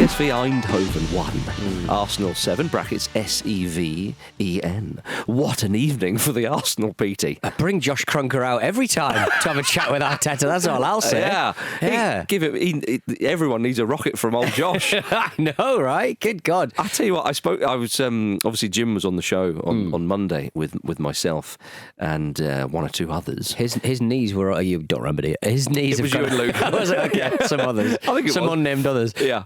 PSV Eindhoven 1, Arsenal 7, brackets SEVEN. What an evening for the Arsenal, Petey. Bring Josh Kronke out every time to have a chat with Arteta, that's all I'll say. Yeah. Everyone needs a rocket from old Josh. I know, right? Good God. I tell you what, I was obviously Jim was on the show on Monday with myself and one or two others. His knees were, you don't remember, do you? His knees It was have you gone, and Luke. Was it? Okay, some others. I think it some was. unnamed others. Yeah.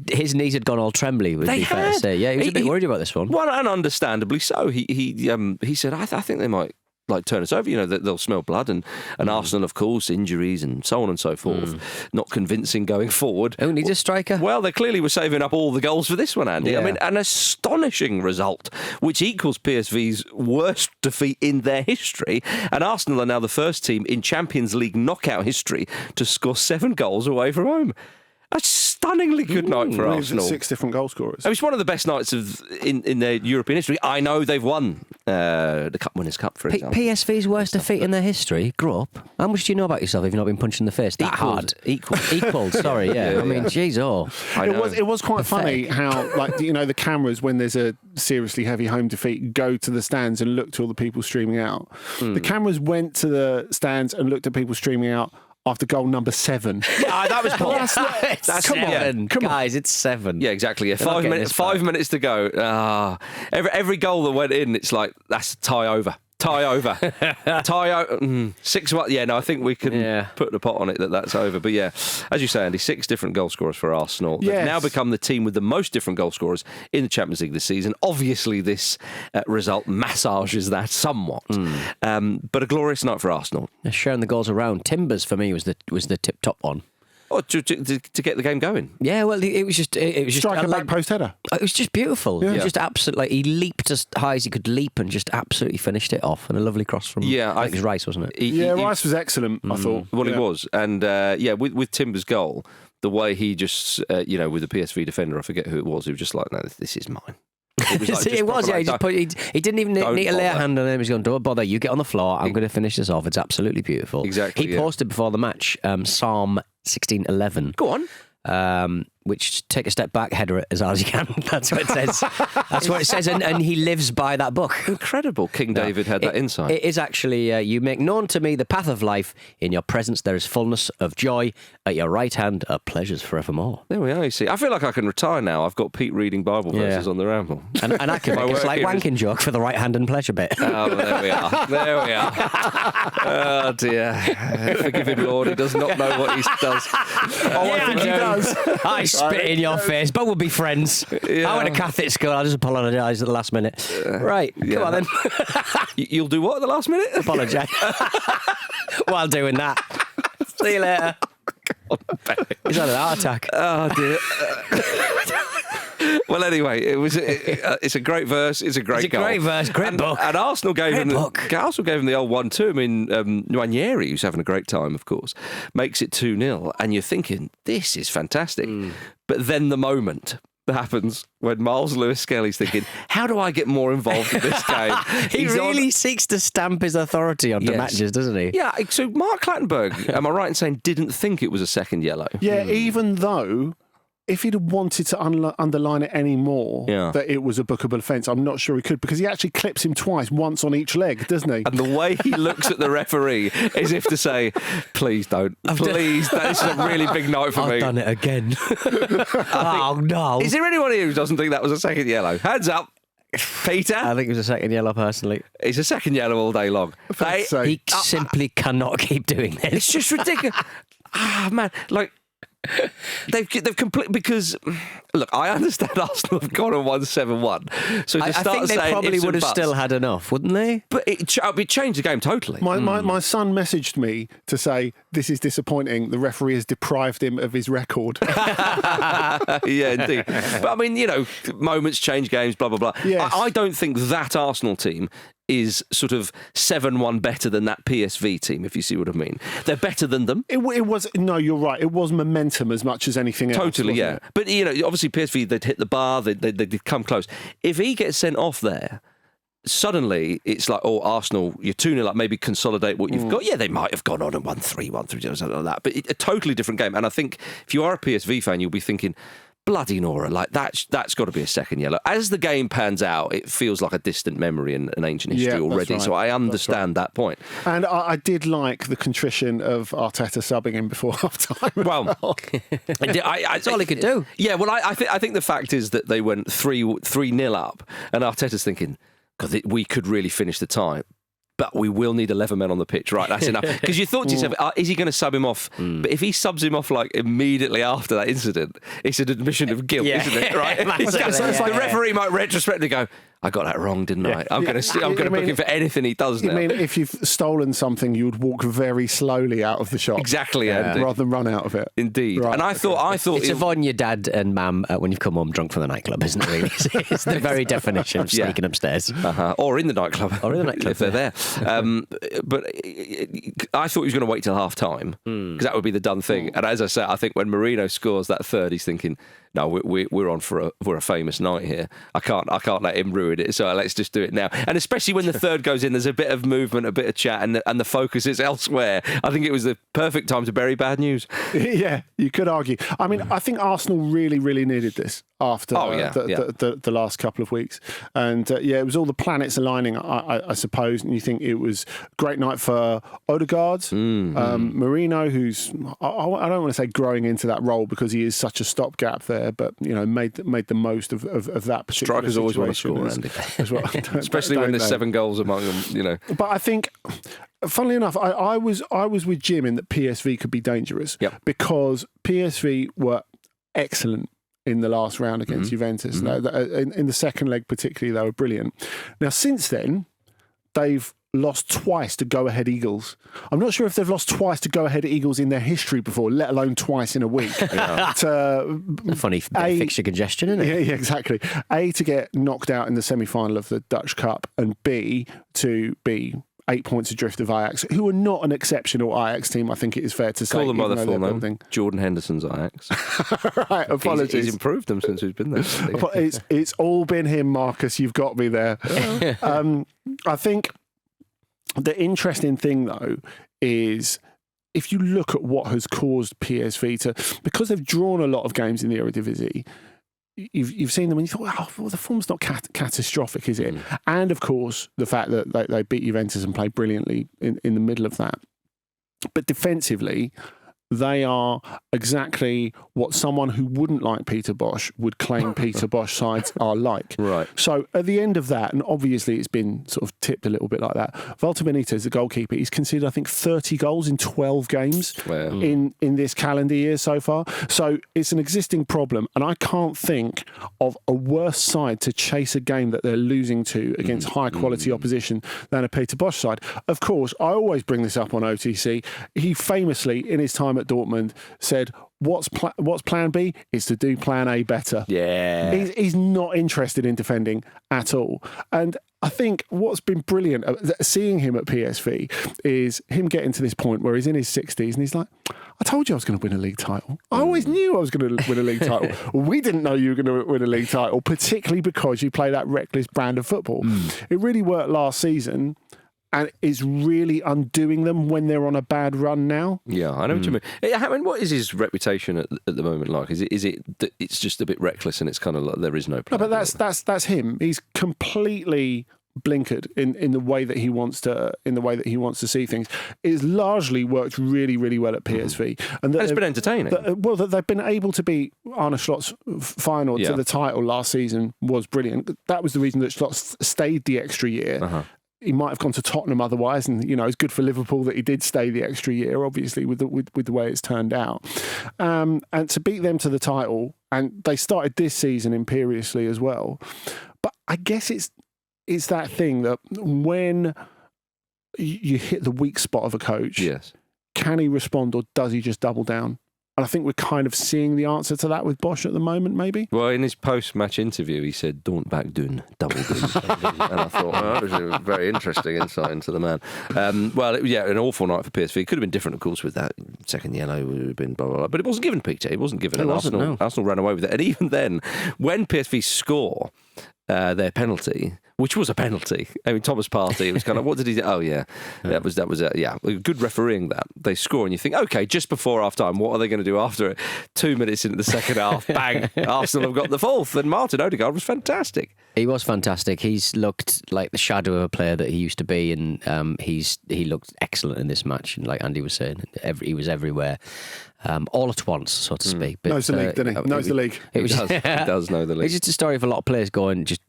His knees had gone all trembly, would They be fair to had. say. Yeah, he was a bit worried about this one. Well, and understandably so. He said, I think they might turn us over. You know, they'll smell blood, and Arsenal, of course, injuries and so on and so forth. Not convincing going forward. Who needs a striker? Well, they clearly were saving up all the goals for this one, Andy. Yeah. I mean, an astonishing result, which equals PSV's worst defeat in their history. And Arsenal are now the first team in Champions League knockout history to score 7 goals away from home. A stunningly good night for Arsenal. 6 different goal scorers. It's one of the best nights in their European history. I know they've won the Cup Winners' Cup, for example. PSV's worst defeat in their history? Grow up. How much do you know about yourself if you've not been punched in the face that hard? Equalled, sorry, yeah. I mean, jeez, It was quite funny how, the cameras, when there's a seriously heavy home defeat, go to the stands and look to all the people streaming out. The cameras went to the stands and looked at people streaming out after goal number 7. Yeah, that was poor. That's come on. 7. Guys, it's 7. Yeah, exactly. Yeah, They're not getting 5 minutes to go. Every goal that went in, it's like, that's tie over. 6-1. Yeah, no, I think we can put the pot on it that's over. But yeah, as you say, Andy, 6 different goal scorers for Arsenal. They've now become the team with the most different goal scorers in the Champions League this season. Obviously, this result massages that somewhat. But a glorious night for Arsenal. They're sharing the goals around. Timbers, for me, was the tip-top one. Oh, to get the game going. Yeah, well, it was just Striker back post header. It was just beautiful. Yeah. It was just absolutely. He leaped as high as he could leap and just absolutely finished it off. And a lovely cross from. I think it was Rice, wasn't it? Rice was excellent. I thought. Well, he was, and with Timber's goal, the way he just with the PSV defender, I forget who it was. He was just like, no, this is mine. It was, He didn't even need to lay a hand on him. He's going, don't bother, you get on the floor, I'm going to finish this off. It's absolutely beautiful. Exactly. He posted before the match Psalm 16:11. Go on. Which, take a step back, header it as hard as you can. That's what it says. That's what it says, and he lives by that book. Incredible. King David had that insight. It is actually, you make known to me the path of life. In your presence there is fullness of joy. At your right hand are pleasures forevermore. There we are, you see. I feel like I can retire now. I've got Pete reading Bible verses on the Ramble. And I can make a slight wanking joke for the right hand and pleasure bit. Oh, there we are. There we are. Oh, dear. Forgive him, Lord. He does not know what he does. I think he does. I spit in your face, but we'll be friends. Yeah. I went to Catholic school. I just apologise at the last minute. Right, come on then. You'll do what at the last minute? Apologise. While doing that. See you later. He's had an heart attack. Oh, dear. Well, anyway, it's a great verse. It's a great goal. Great verse, great book. And Arsenal gave him the old one too. I mean, Nwaneri, who's having a great time, of course, makes it 2-0, and you're thinking, this is fantastic. But then the moment happens when Miles Lewis-Skelly's thinking, how do I get more involved in this game? He really seeks to stamp his authority onto matches, doesn't he? Yeah, so Mark Clattenburg, am I right in saying, didn't think it was a second yellow? Yeah, even though, if he'd wanted to underline it any more, that it was a bookable offence, I'm not sure he could, because he actually clips him twice, once on each leg, doesn't he? And the way he looks at the referee as if to say, please don't. Please, this is a really big night for me. I've done it again. Oh, no. Is there anyone here who doesn't think that was a second yellow? Hands up. Peter? I think it was a second yellow, personally. It's a second yellow all day long. He simply cannot keep doing this. It's just ridiculous. Man, they've completely, because look, I understand Arsenal have gone on 1-7-1, so I think they probably would have still had enough, wouldn't they? But it changed the game totally. My son messaged me to say, this is disappointing, the referee has deprived him of his record. Yeah, indeed. But I mean, moments change games, blah blah blah. Yes. I don't think that Arsenal team is sort of 7-1 better than that PSV team, if you see what I mean. They're better than them. It was, no, you're right, it was momentum as much as anything else. Totally, yeah. It? But, obviously PSV, they'd hit the bar, they'd come close. If he gets sent off there, suddenly it's like, Arsenal, you're 2-0 up, maybe consolidate what you've got. Yeah, they might have gone on and 1-3, something like that. But a totally different game. And I think if you are a PSV fan, you'll be thinking, bloody Nora, like that's got to be a second yellow. As the game pans out, it feels like a distant memory and an ancient history already. Right. So I understand that point. And I did like the contrition of Arteta subbing him before half time. Well, that's all he could do. Yeah, well, I think the fact is that they went 3-0 up, and Arteta's thinking, God, we could really finish the tie. But we will need 11 men on the pitch, right? That's enough. Because you thought to yourself, is he going to sub him off? But if he subs him off like immediately after that incident, it's an admission of guilt, isn't it? Right? The referee might retrospectively go, I got that wrong, didn't I? I'm going to book him for anything he does now. I mean, if you've stolen something, you would walk very slowly out of the shop. Exactly, Andy. Rather than run out of it. Indeed. Right. And I thought it's avoiding your dad and mum when you've come home drunk from the nightclub, isn't it? Really? It's the very definition of sneaking upstairs, or in the nightclub, if they're there. But I thought he was going to wait till half time because that would be the done thing. And as I said, I think when Marino scores that third, he's thinking, no, we're on for a famous night here. I can't let him ruin it. So let's just do it now. And especially when the third goes in, there's a bit of movement, a bit of chat, and the focus is elsewhere. I think it was the perfect time to bury bad news. Yeah, you could argue. I mean, I think Arsenal really, really needed this after the last couple of weeks. And it was all the planets aligning, I suppose. And you think it was a great night for Odegaard, Marino, who's, I don't want to say growing into that role because he is such a stopgap there, but made the most of that particular Strikers always want to score, Andy. As well. Especially when there's 7 goals among them, But I think, funnily enough, I was with Jim in that PSV could be dangerous because PSV were excellent in the last round against Juventus. In the second leg particularly, they were brilliant. Now, since then, they've lost twice to go-ahead Eagles. I'm not sure if they've lost twice to go-ahead Eagles in their history before, let alone twice in a week. Funny fixture congestion, isn't it? Yeah, exactly. A, to get knocked out in the semi-final of the Dutch Cup, and B, to be 8 points adrift of Ajax, who are not an exceptional Ajax team, I think it is fair to say. Call them by the full name. Jordan Henderson's Ajax. Right, apologies. He's improved them since he's been there. It's all been him, Marcus. You've got me there. I think the interesting thing, though, is if you look at what has caused PSV to, because they've drawn a lot of games in the Eredivisie, you've seen them and you thought, well, the form's not catastrophic, is it? And of course, the fact that they beat Juventus and played brilliantly in the middle of that. But defensively, they are exactly what someone who wouldn't like Peter Bosz would claim Peter Bosz sides are like. Right. So at the end of that, and obviously it's been sort of tipped a little bit like that, Walter Benitez, the goalkeeper, he's conceded, I think, 30 goals in 12 games in this calendar year so far. So it's an existing problem, and I can't think of a worse side to chase a game that they're losing to against high-quality opposition than a Peter Bosz side. Of course, I always bring this up on OTC. He famously, in his time at Dortmund, said, what's plan B? Is to do plan A better. Yeah. He's not interested in defending at all. And I think what's been brilliant seeing him at PSV is him getting to this point where he's in his 60s and he's like, I told you I was going to win a league title. I always knew I was going to win a league title. We didn't know you were going to win a league title, particularly because you play that reckless brand of football. It really worked last season, and is really undoing them when they're on a bad run now. Yeah, I know what you mean. I mean, what is his reputation at the moment like? Is it that it's just a bit reckless and it's kind of like there is no plan? No, but that's him. He's completely blinkered in the way that he wants to see things. It's largely worked really, really well at PSV, and it's been entertaining. That they've been able to beat Arne Slot's final to the title last season was brilliant. That was the reason that Slot stayed the extra year. He might have gone to Tottenham otherwise, and it's good for Liverpool that he did stay the extra year, obviously, with the way it's turned out. And to beat them to the title, and they started this season imperiously as well. But I guess it's that thing that when you hit the weak spot of a coach, can he respond or does he just double down? And I think we're kind of seeing the answer to that with Bosz at the moment, maybe. Well, in his post-match interview, he said, "Don't back down, double down." And I thought, that was a very interesting insight into the man. An awful night for PSV. Could have been different, of course, with that second yellow. Would have been blah, blah, blah. But it wasn't given, Peter. It wasn't given. Arsenal ran away with it. And even then, when PSV score their penalty, which was a penalty. I mean, Thomas Partey, it was kind of, what did he do? Oh, yeah. That was good refereeing that. They score and you think, okay, just before half-time, what are they going to do after it? 2 minutes into the second half, bang, Arsenal have got the fourth. And Martin Odegaard was fantastic. He was fantastic. He's looked like the shadow of a player that he used to be, and he looked excellent in this match. And like Andy was saying, he was everywhere. All at once, so to speak. But, knows the league, doesn't he? Knows the league. He does know the league. It's just a story of a lot of players going, just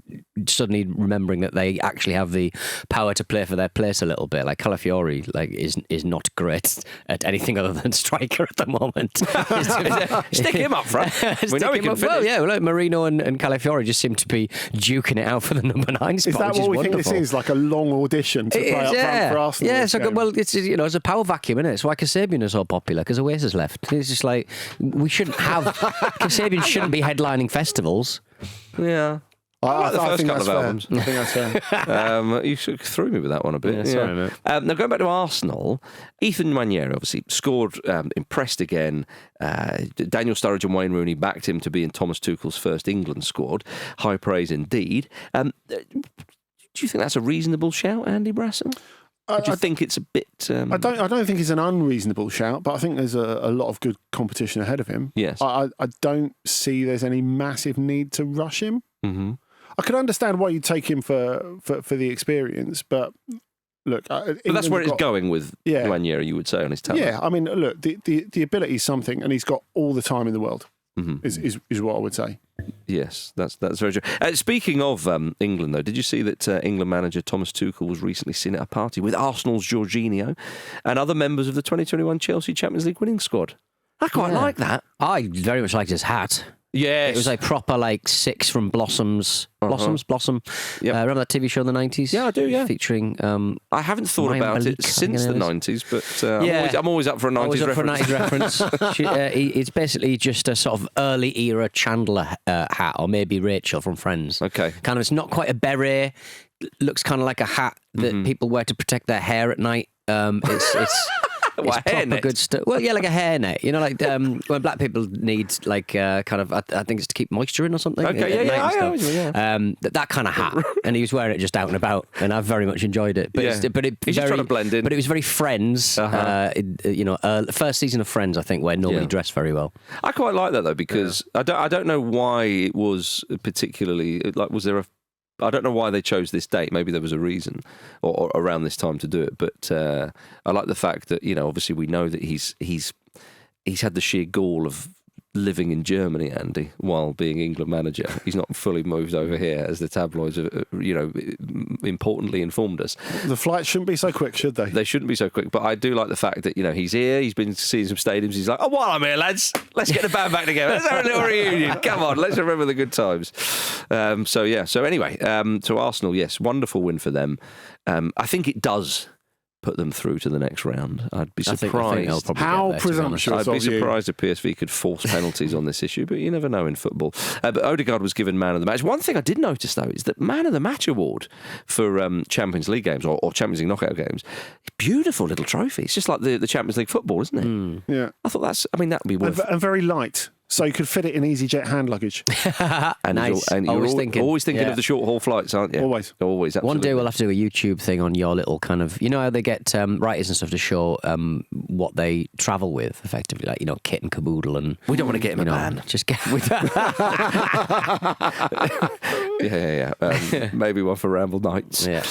suddenly remembering that they actually have the power to play for their place a little bit. Like Calafiori, is not great at anything other than striker at the moment. Stick him up front. We know he can finish. Well, yeah, like Marino and Calafiori just seem to be duking it out for the number 9 spot. Is that what we think this is? Like a long audition to play up front for Arsenal? Yeah, it's a power vacuum, isn't it? It's why Kasabian is so popular, because Oasis left. It's just like, we shouldn't have... Kasabian shouldn't be headlining festivals. Yeah. I like the first couple of albums. I think that's fair. You threw me with that one a bit. Yeah, sorry, mate. Now, going back to Arsenal, Ethan Nwaneri obviously scored, impressed again. Daniel Sturridge and Wayne Rooney backed him to be in Thomas Tuchel's first England squad. High praise indeed. Do you think that's a reasonable shout, Andy Brassel? Do you think it's a bit... I don't think it's an unreasonable shout, but I think there's a lot of good competition ahead of him. Yes. I don't see there's any massive need to rush him. Mm-hmm. I could understand why you take him for the experience, but look... But that's where it's going with Nwaneri, you would say, on his talent. Yeah, I mean, look, the ability is something, and he's got all the time in the world, is what I would say. Yes, that's very true. Speaking of England, though, did you see that England manager Thomas Tuchel was recently seen at a party with Arsenal's Jorginho and other members of the 2021 Chelsea Champions League winning squad? I quite like that. I very much liked his hat. Yes. It was like proper, like, Six from Blossom. Yep. Remember that TV show in the 90s? Yeah, I do, yeah. Featuring... I haven't thought Ryan about Malik, it since the 90s, but I'm always up for a 90s always up reference. For a 90s reference. It's basically just a sort of early-era Chandler hat, or maybe Rachel from Friends. Okay. Kind of, it's not quite a beret. Looks kind of like a hat that people wear to protect their hair at night. It's What, it's a proper hairnet? good stuff. Well, yeah, like a hairnet. You know, like when black people need, like, kind of, I think it's to keep moisture in or something. Okay, that kind of hat. And he was wearing it just out and about, and I very much enjoyed it. But Yeah. He's just trying to blend in. But it was very Friends. First season of Friends, I think, where nobody dressed very well. I quite like that, though, because I don't know why it was particularly, like, was there a... I don't know why they chose this date. Maybe there was a reason, or around this time to do it. But I like the fact that, obviously we know that he's had the sheer gall of living in Germany, Andy, while being England manager. He's not fully moved over here, as the tabloids have, importantly informed us. The flights shouldn't be so quick, should they? They shouldn't be so quick. But I do like the fact that, he's here. He's been seeing some stadiums. He's like, while I'm here, lads, let's get the band back together. Let's have a little reunion. Come on, let's remember the good times. So anyway, to Arsenal, yes, wonderful win for them. I think it does put them through to the next round. I'd be surprised. How presumptuous! I'd be surprised if PSV could force penalties on this issue, but you never know in football. But Odegaard was given man of the match. One thing I did notice, though, is that man of the match award for Champions League games or Champions League knockout games, beautiful little trophy. It's just like the Champions League football, isn't it? Yeah. I thought that would be worth. And very light. So you could fit it in EasyJet hand luggage. And nice. You're always thinking of the short haul flights, aren't you? Always. Absolutely. One day we'll have to do a YouTube thing on your little kind of... You know how they get writers and stuff to show what they travel with, effectively, like, kit and caboodle, and... We don't want to get him a ban. Just get... Yeah. Maybe one for Ramble Nights. Yeah.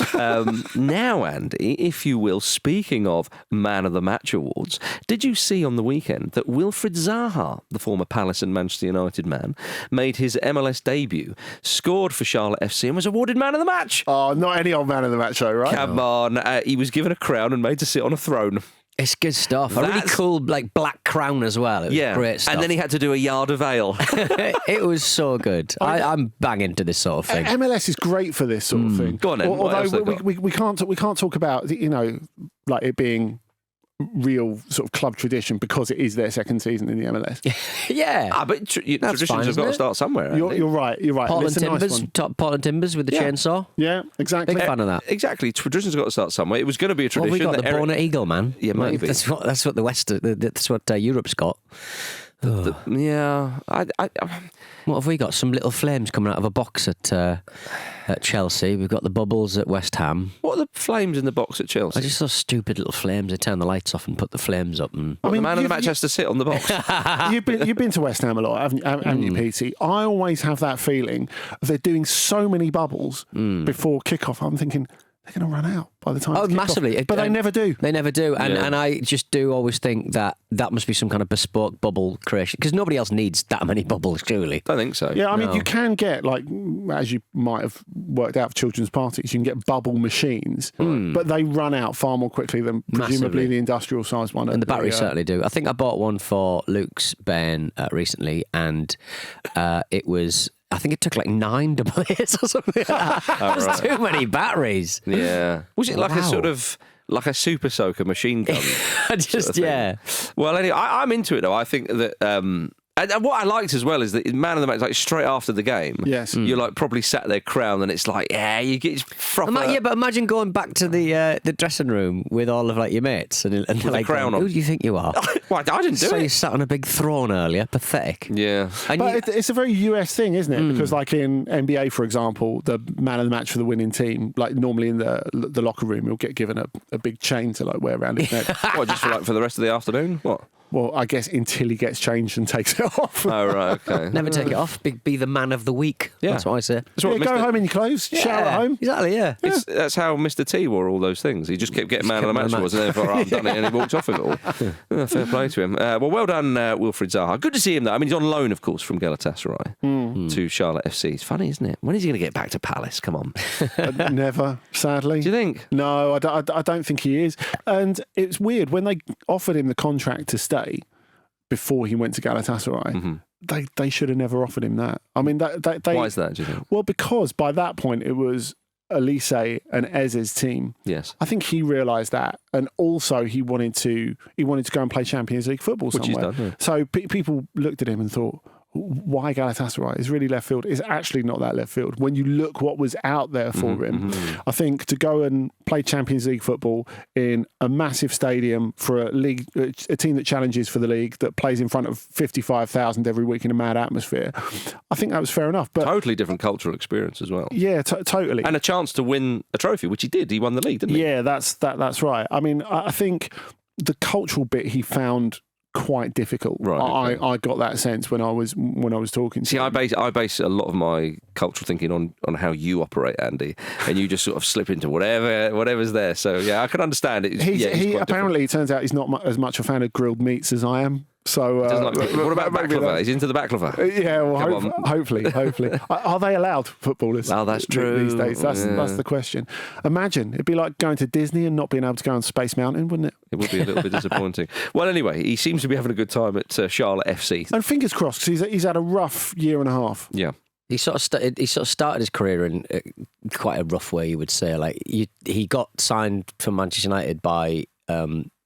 Now, Andy, if you will, speaking of Man of the Match awards, did you see on the weekend that Wilfried Zaha, the former Palace and Manchester United man, made his MLS debut, scored for Charlotte FC and was awarded Man of the Match? Oh, not any old Man of the Match, though, right? Come on. He was given a crown and made to sit on a throne. It's good stuff. A really cool, like, black crown as well. It was great stuff. And then he had to do a yard of ale. It was so good. I'm banging to this sort of thing. MLS is great for this sort of thing. Go on, then. Although we can't talk about, like it being real sort of club tradition because it is their second season in the MLS. Yeah. But traditions fine, have got to start somewhere. You're right. Portland Timbers with the chainsaw. Yeah, exactly. Big fan of that. Exactly. Traditions have got to start somewhere. It was going to be a tradition. Well, we got the Bonnet Eagle, man. Yeah, maybe. That's what the West. That's what Europe's got. Yeah. What have we got? Some little flames coming out of a box at Chelsea. We've got the bubbles at West Ham. What are the flames in the box at Chelsea? I just saw stupid little flames. They turn the lights off and put the flames up. And the man of the match has to sit on the box. You've been to West Ham a lot, haven't you, Petey? I always have that feeling of they're doing so many bubbles before kickoff. I'm thinking they're going to run out by the time. Oh, massively! But they never do. They never do, and I just do always think that must be some kind of bespoke bubble creation because nobody else needs that many bubbles, surely. I think so. Yeah, I mean, you can get, like, as you might have worked out for children's parties, you can get bubble machines, but they run out far more quickly than presumably the industrial sized one. And the batteries certainly do. I think I bought one for Luke's Bayern recently, and it was. I think it took like 9 double A's or something like that. There's too many batteries. Yeah. Was it like a sort of like a super soaker machine gun? Just sort of yeah. Well, anyway, I'm into it though. I think that. And what I liked as well is that man of the match, like straight after the game, you're like probably sat there crowned, and it's like, you get proper. But imagine going back to the dressing room with all of like your mates and they're like, crown on. Who do you think you are? Well, I didn't do it. So you sat on a big throne earlier, pathetic. Yeah, but it's a very US thing, isn't it? Because like in NBA, for example, the man of the match for the winning team, like normally in the locker room, he'll get given a big chain to like wear around his neck. What, just for the rest of the afternoon? What? Well, I guess until he gets changed and takes it off. Oh, right, okay. Never take it off. Be the man of the week. Yeah. That's what I say. Go home in your clothes, shower at home. Exactly, yeah. That's how Mr. T wore all those things. He just kept getting man of the match awards, and then thought, I've done it, and he walked off with it all. Fair play to him. Well done, Wilfried Zaha. Good to see him, though. I mean, he's on loan, of course, from Galatasaray to Charlotte FC. It's funny, isn't it? When is he going to get back to Palace? Come on. Never, sadly. Do you think? No, I don't think he is. And it's weird, when they offered him the contract to stay, before he went to Galatasaray, they should have never offered him that. I mean, why is that, do you think? Well, because by that point it was Elise and Ez's team. Yes, I think he realised that, and also he wanted to go and play Champions League football somewhere. Which he's done, yeah. So people looked at him and thought, why Galatasaray? It's really left field. It's actually not that left field. When you look what was out there for him, I think to go and play Champions League football in a massive stadium for a team that challenges for the league, that plays in front of 55,000 every week in a mad atmosphere, I think that was fair enough. But totally different cultural experience as well. Yeah, totally. And a chance to win a trophy, which he did. He won the league, didn't he? Yeah, that's right. I mean, I think the cultural bit he found quite difficult. Right, okay. I got that sense when I was talking to him. I base a lot of my cultural thinking on how you operate, Andy, and you just sort of slip into whatever's there. So yeah, I can understand it. He apparently, it turns out, he's not as much a fan of grilled meats as I am. So what about baklava? He's into the baklava. Yeah, well, hopefully. Are they allowed, footballers? Oh, that's true. These days, that's the question. Imagine it'd be like going to Disney and not being able to go on Space Mountain, wouldn't it? It would be a little bit disappointing. Well, anyway, he seems to be having a good time at Charlotte FC. And fingers crossed, because he's had a rough year and a half. Yeah. He sort of started his career in quite a rough way, you would say. Like he got signed for Manchester United by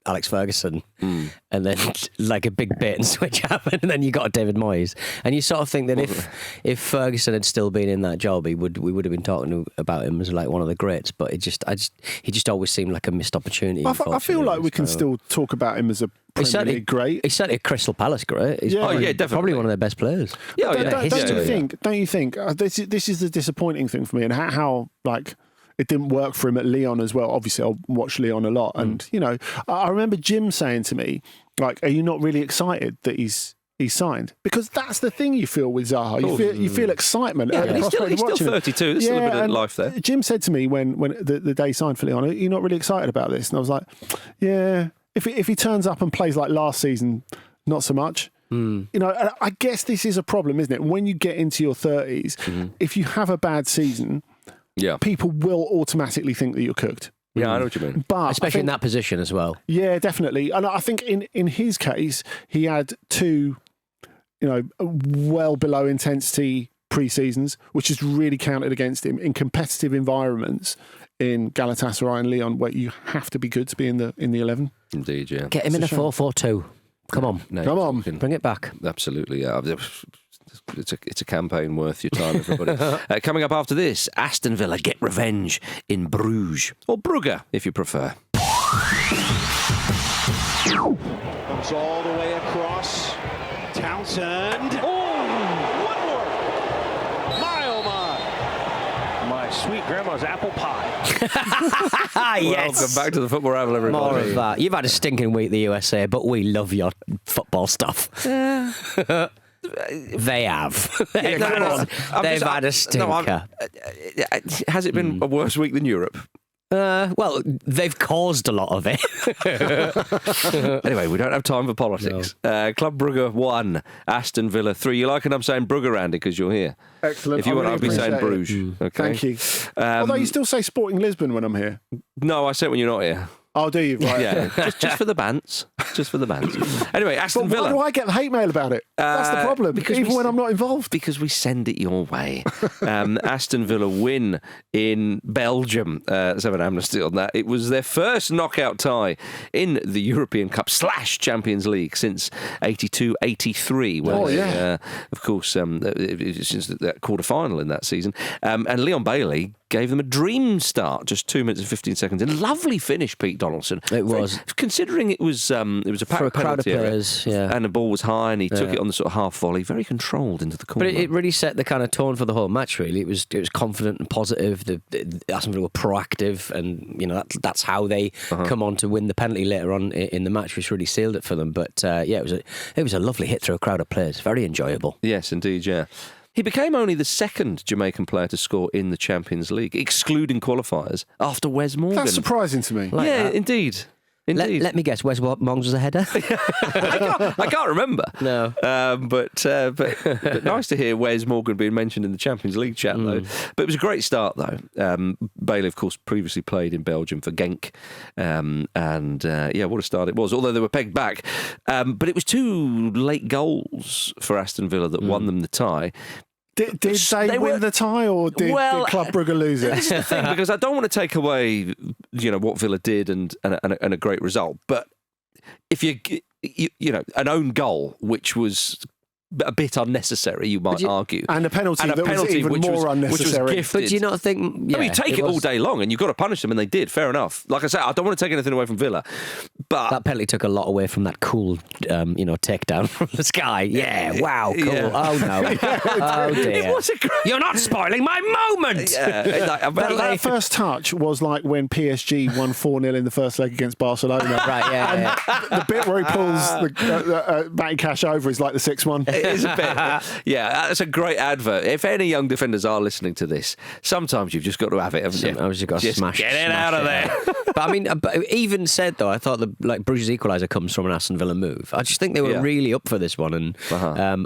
Alex Ferguson, and then like a big bait and switch happened, and then you got David Moyes, and you sort of think that if Ferguson had still been in that job, we would have been talking about him as like one of the greats. But he just always seemed like a missed opportunity. I feel like we can still talk about him as a Premier League great. He's certainly a Crystal Palace great. He's definitely. Probably one of their best players. Don't you think? This is the disappointing thing for me, and how like. It didn't work for him at Lyon as well. Obviously, I'll watch Lyon a lot. And, I remember Jim saying to me, like, are you not really excited that he's signed? Because that's the thing you feel with Zaha. You feel excitement. Yeah, he's still 32. There's still a bit of life there. Jim said to me when the day he signed for Lyon, are you not really excited about this? And I was like, yeah. If he turns up and plays like last season, not so much. I guess this is a problem, isn't it? When you get into your 30s, if you have a bad season... Yeah, people will automatically think that you're cooked. Yeah, I know what you mean. But especially in that position as well. Yeah, definitely. And I think in his case, he had two, well below intensity pre-seasons, which has really counted against him in competitive environments in Galatasaray and Lyon, where you have to be good to be in the 11. Indeed, yeah. Get him in a 4-4-2. Come on. Come on. Bring it back. Absolutely, yeah. It's a campaign worth your time, everybody. Coming up after this, Aston Villa get revenge in Bruges, or Brugge, if you prefer. Comes all the way across. Townsend. Oh, one more. My, oh my. My sweet grandma's apple pie. Yes. Welcome back to the Football Ramble, everybody. More of that. You've had a stinking week, the USA, but we love your football stuff. They have. They've had a stinker. Has it been a worse week than Europe? Well, they've caused a lot of it. Anyway, we don't have time for politics. No. Club Brugge 1, Aston Villa 3. You like it? I'm saying Brugge, Randy, because you're here. Excellent. If you want, I'll be saying Bruges. Okay. Thank you. Although you still say Sporting Lisbon when I'm here. No, I say it when you're not here. Oh, do you? Right. Yeah, just for the bants. Just for the bants. Anyway, Aston Villa. Why do I get the hate mail about it? That's the problem, even when I'm not involved. Because we send it your way. Aston Villa win in Belgium. Let's have an amnesty on that. It was their first knockout tie in the European Cup / Champions League since 82-83. Of course, since that quarter-final in that season. And Leon Bailey gave them a dream start, just 2 minutes and 15 seconds. And lovely finish, Pete Donaldson. It was. Considering it was a for a crowd of players, and the ball was high, and he took it on the sort of half volley, very controlled into the corner. But it really set the kind of tone for the whole match. Really, it was confident and positive. The Aston Villa were proactive, and that's how they come on to win the penalty later on in the match, which really sealed it for them. But it was a lovely hit through a crowd of players. Very enjoyable. Yes, indeed. Yeah. He became only the second Jamaican player to score in the Champions League, excluding qualifiers, after Wes Morgan. That's surprising to me. Indeed. Let me guess, Wes Mongs was a header? I can't remember. No. But nice to hear Wes Morgan being mentioned in the Champions League chat, though. But it was a great start, though. Bailey, of course, previously played in Belgium for Genk. What a start it was, although they were pegged back. But it was 2 late goals for Aston Villa that won them the tie. Did they win the tie, or did Club Brugge lose it? This is the thing, because I don't want to take away, what Villa did and a great result. But if you an own goal, which was a bit unnecessary, you might argue, and a penalty was even more unnecessary. Which was gifted. But do you not think? You take it all day long, and you've got to punish them, and they did. Fair enough. Like I said, I don't want to take anything away from Villa, but that penalty took a lot away from that cool, takedown from the sky. Yeah, wow, cool. Yeah. Oh no, oh dear. It was a great... You're not spoiling my moment. That first touch was like when PSG won 4-0 in the first leg against Barcelona. Right, yeah. The bit where he pulls the Matty Cash over is like the 6-1. It is a bit. Yeah, that's a great advert. If any young defenders are listening to this, sometimes you've just got to have it, haven't you? I've just got to smash it out of there. But I mean, even said though, I thought Bruges' equaliser comes from an Aston Villa move. I just think they were really up for this one, and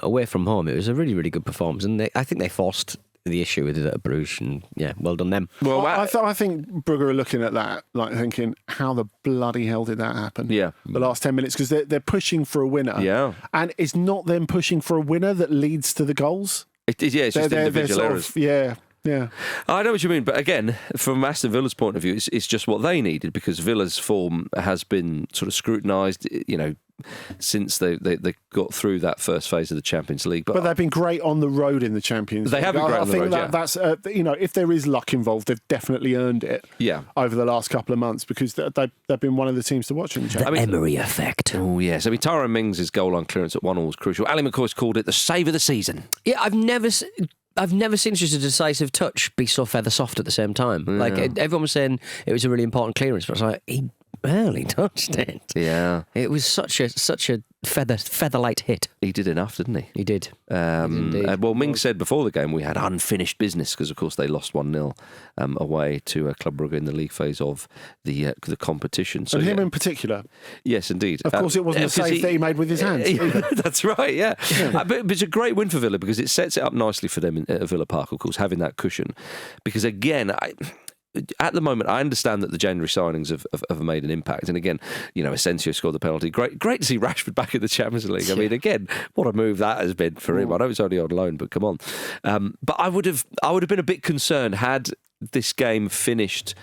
away from home, it was a really, really good performance, and I think they forced the issue with it at Bruges, and well done them. Well, I think Brugge are looking at that, like thinking, how the bloody hell did that happen? Yeah, the last 10 minutes, because they're pushing for a winner. Yeah, and it's not them pushing for a winner that leads to the goals. It is. Yeah, it's just individual errors. Yeah. I know what you mean, but again, from Aston Villa's point of view, it's just what they needed, because Villa's form has been sort of scrutinised, since they got through that first phase of the Champions League. But they've been great on the road in the Champions League. They have been great on the road, that's if there is luck involved, they've definitely earned it over the last couple of months, because they've been one of the teams to watch in the Champions League. The Emery effect. Oh, yes. I mean, Tyrone Mings' goal line clearance at 1-1 was crucial. Ali McCoy's called it the save of the season. Yeah, I've never seen just a decisive touch be so feather soft at the same time. Yeah. Like, everyone was saying it was a really important clearance, but I was like, he barely touched it. Yeah. It was such a feather-light hit. He did enough, didn't he? He did. Mings said before the game we had unfinished business, because, of course, they lost 1-0 away to Club Brugge in the league phase of the competition. So, and him in particular? Yes, indeed. Of course, it wasn't a save that he made with his hands. That's right, yeah. But it's a great win for Villa, because it sets it up nicely for them at Villa Park, of course, having that cushion. Because, again, at the moment, I understand that the January signings have made an impact. And again, Asensio scored the penalty. Great to see Rashford back in the Champions League. I mean, again, what a move that has been for him. I know it's only on loan, but come on. But I would have been a bit concerned had this game finished.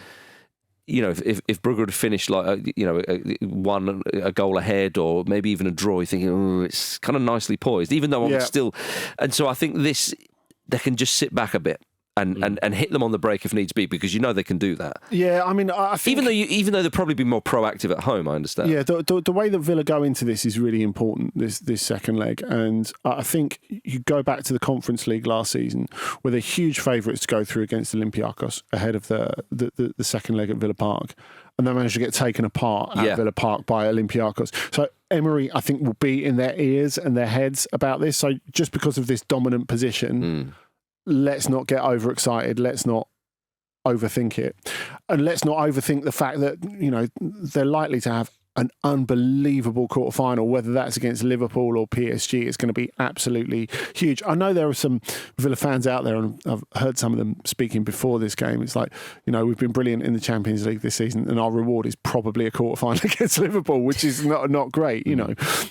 If Brugge had finished like a goal ahead, or maybe even a draw, you're thinking, it's kind of nicely poised, even though I'm still. And so I think they can just sit back a bit. and hit them on the break if needs be, because you know they can do that. Yeah, I mean, I think even though they'll probably be more proactive at home, I understand. Yeah, the way that Villa go into this is really important, this second leg. And I think you go back to the Conference League last season, where they're huge favourites to go through against Olympiacos ahead of the second leg at Villa Park. And they managed to get taken apart at Villa Park by Olympiacos. So Emery, I think, will be in their ears and their heads about this. So just because of this dominant position, let's not get overexcited. Let's not overthink it. And let's not overthink the fact that, they're likely to have an unbelievable quarter-final, whether that's against Liverpool or PSG. It's going to be absolutely huge. I know there are some Villa fans out there, and I've heard some of them speaking before this game. It's like, we've been brilliant in the Champions League this season, and our reward is probably a quarter-final against Liverpool, which is not great,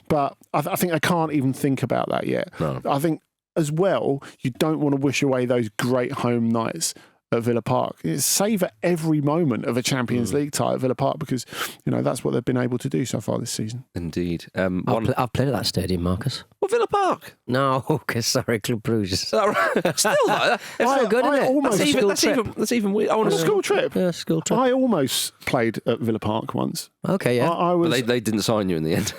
But I think I can't even think about that yet. No. I think, as well, you don't want to wish away those great home nights at Villa Park. Savour every moment of a Champions League tie at Villa Park, because that's what they've been able to do so far this season. Indeed. I've played at that stadium, Marcus. Well, Villa Park. No, because sorry, Club Brugge. Still, like, it's so good, isn't it? That's even weird. On a school trip. Yeah, school trip. I almost played at Villa Park once. Okay, yeah. I was. But they didn't sign you in the end.